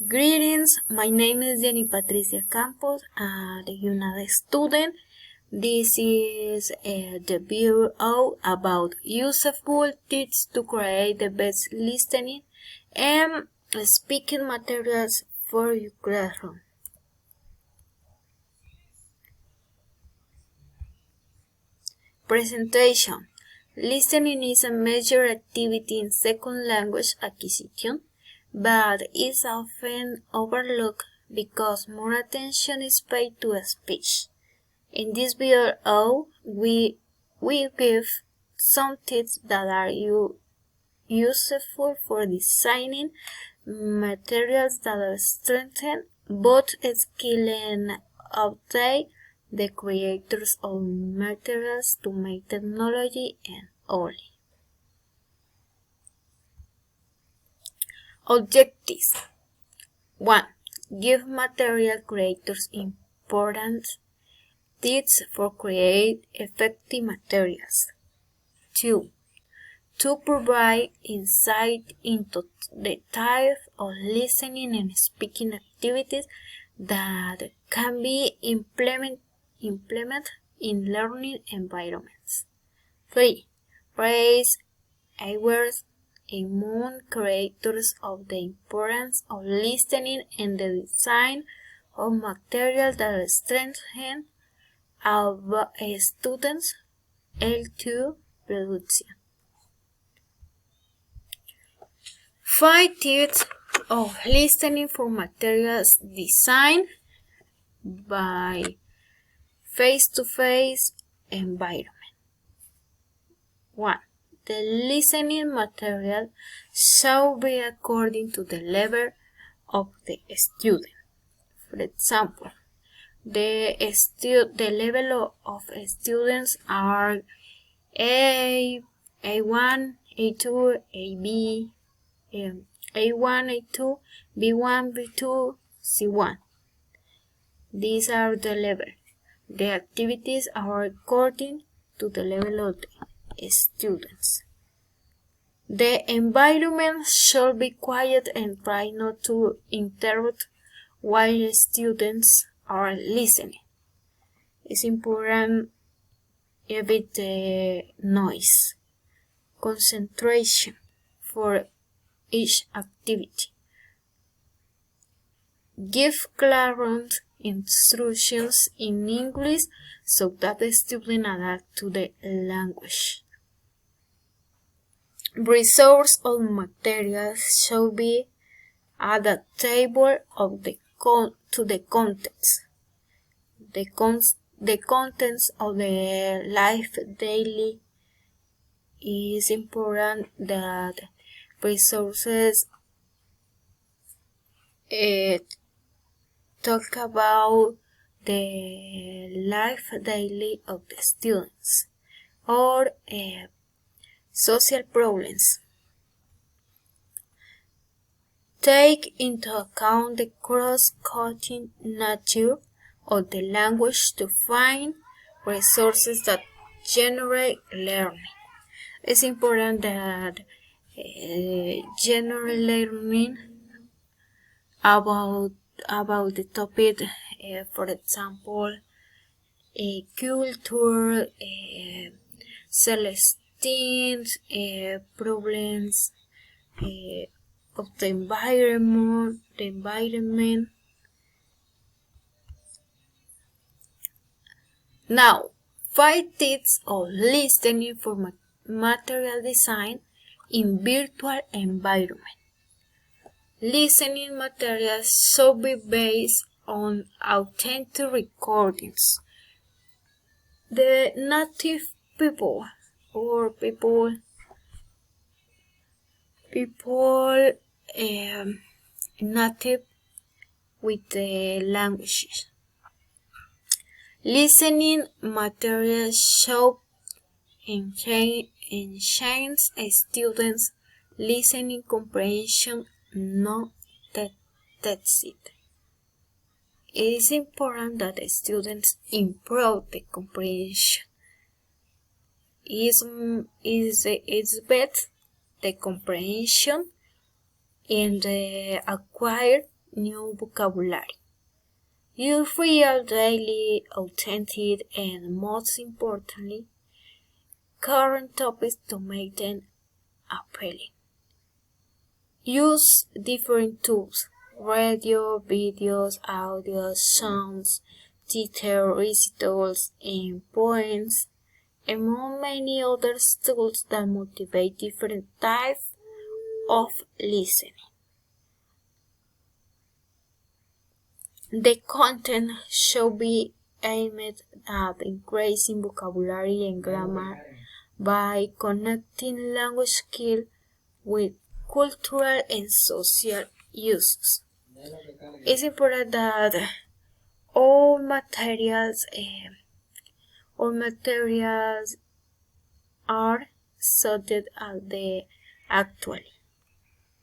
Greetings, my name is Jenny Patricia Campos and I'm a student. This is the video about useful tips to create the best listening and speaking materials for your classroom. Presentation. Listening is a major activity in second language acquisition, but is often overlooked because more attention is paid to speech. In this video, we give some tips that are useful for designing materials that strengthen both skill and update the creators of materials to make technology and only. Objectives. 1. Give material creators important tips for create effective materials. 2. To provide insight into the type of listening and speaking activities that can be implemented in learning environments. 3. Raise awareness among creators of the importance of listening and the design of materials that strengthen our students' L2 production. 5 tips of listening for materials designed by face-to-face environment. 1. The listening material should be according to the level of the student. For example, the level of students are A1, A2, AB, A1, A2, B1, B2, C1. These are the levels. The activities are according to the level of the students. The environment should be quiet and try not to interrupt while students are listening. It's important to evit the noise. Concentration for each activity. Give classroom instructions in English so that the student adapt to the language. Resource of materials should be adaptable to the contents. The contents of the life daily is important that resources talk about the life daily of the students or social problems. Take into account the cross-cutting nature of the language to find resources that generate learning. It's important that general learning about the topic, for example, culture, Celestine, problems of the environment. Now, 5 tips of listening for material design in virtual environment. Listening materials should be based on authentic recordings. The native people or people native with the languages. Listening materials should enhance students' listening comprehension, not that's it. It is important that the students improve the comprehension. It's better the comprehension and acquire new vocabulary. Use real, daily, authentic, and most importantly, current topics to make them appealing. Use different tools: radio, videos, audio, sounds, theater, recitals, and poems, among many other tools that motivate different types of listening. The content should be aimed at increasing vocabulary and grammar by connecting language skill with cultural and social uses. It's important that all materials are sorted at the actually.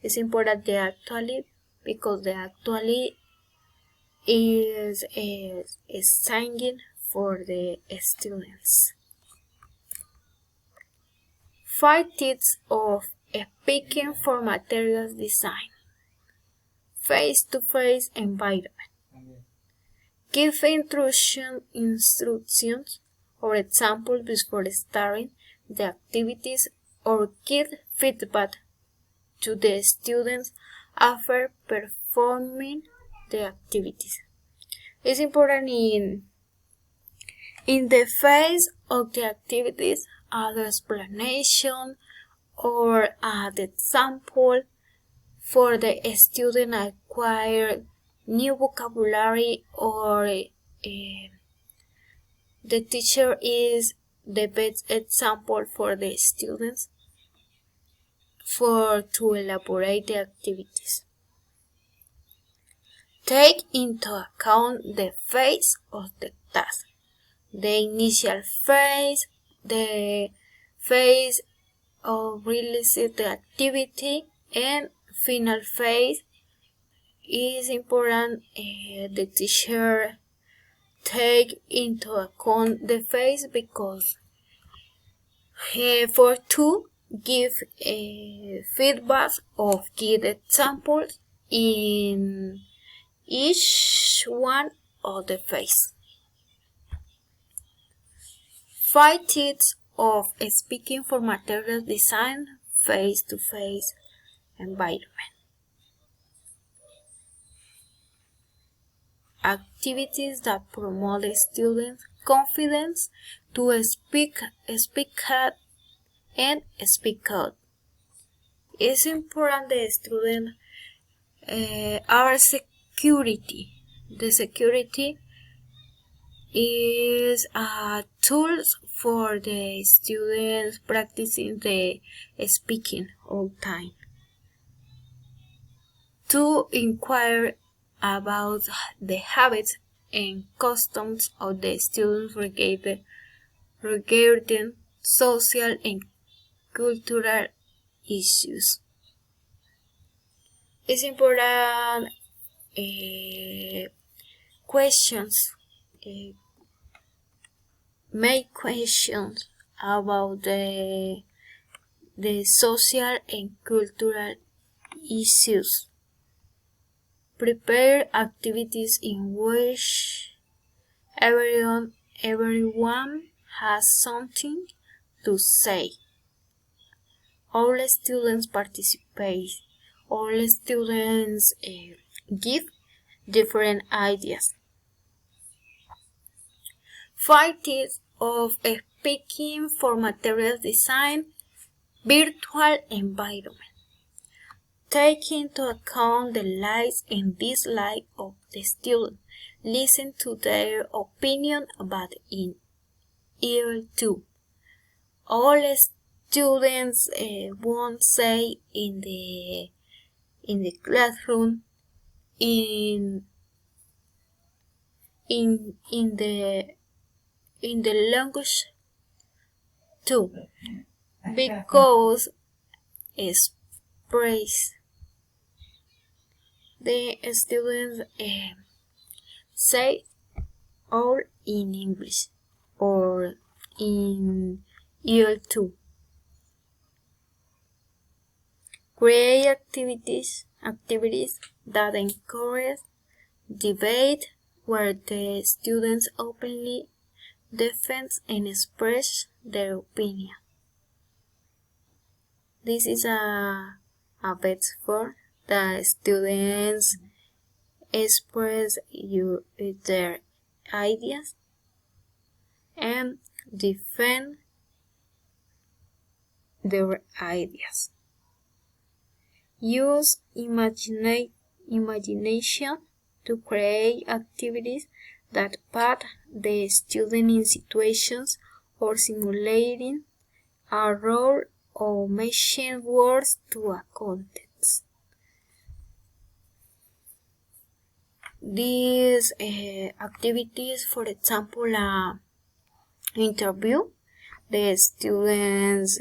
It's important the actually because the actually is singing for the students. 5 tips of speaking for materials design. Face-to-face environment. Give instructions or examples before starting the activities or give feedback to the students after performing the activities. It's important in the phase of the activities add explanation or add example for the student acquire new vocabulary or the teacher is the best example for the students to elaborate the activities. Take into account the phase of the task, the initial phase, the phase of releasing the activity, and final phase. Is important the teacher take into account the phase because for to give feedback or give examples in each one of the phase. 5 tips of speaking for material design face-to-face environment. Activities that promote the students' confidence to speak out and speak out. It's important the students are security. The security is tools for the students practicing the speaking all time. To inquire about the habits and customs of the students regarding social and cultural issues. It's important make questions about the social and cultural issues. Prepare activities in which everyone has something to say. All students participate. All students give different ideas. 5 tips of speaking for materials design. Virtual environment. Take into account the likes and dislikes of the student. Listen to their opinion about in year 2. All students won't say in the classroom in the language too, because express the students say all in English or in year 2. Create activities that encourage debate where the students openly defend and express their opinion. This is a metaphor that students express their ideas and defend their ideas. Use imagination to create activities that put the student in situations or simulating a role or matching words to a context. These activities, for example, interview, the students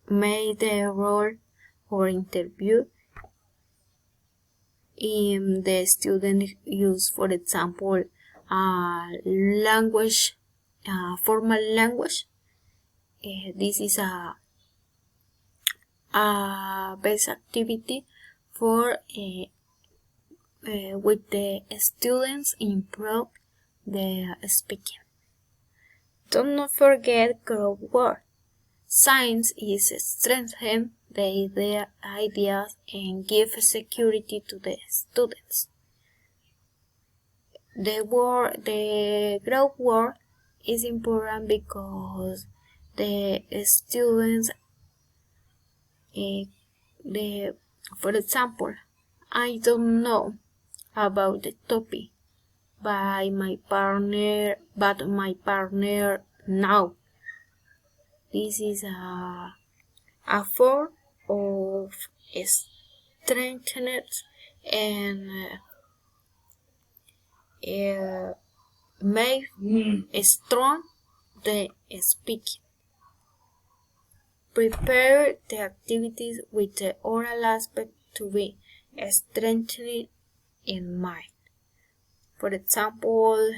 made the role or interview. The student use, for example, language, formal language. This is a best activity for with the students improve their speaking. Don't forget group work. Science is strengthen the ideas and give security to the students. The group work is important because the students, for example, I don't know about the topic, but my partner now. This is a form of strengthened and make strong the speaking. Prepare the activities with the oral aspect to be strengthened in mind. For example,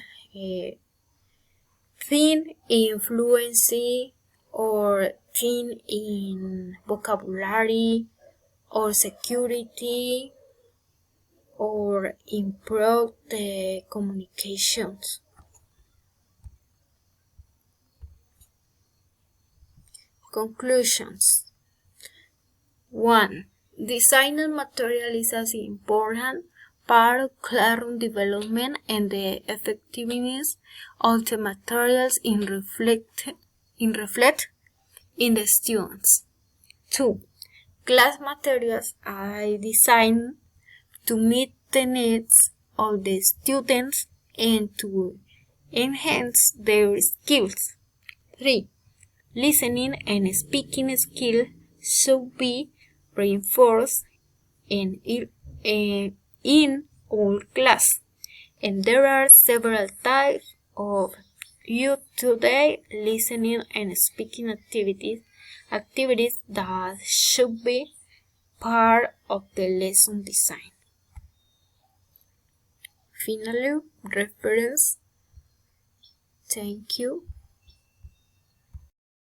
think in fluency or think in vocabulary or security or improve the communications. Conclusions. 1. Designing material is as important part of classroom development and the effectiveness of the materials reflect in the students. 2. Class materials are designed to meet the needs of the students and to enhance their skills. 3. Listening and speaking skills should be reinforced in all class, and there are several types of youth today listening and speaking activities that should be part of the lesson design. Finally, reference. Thank you.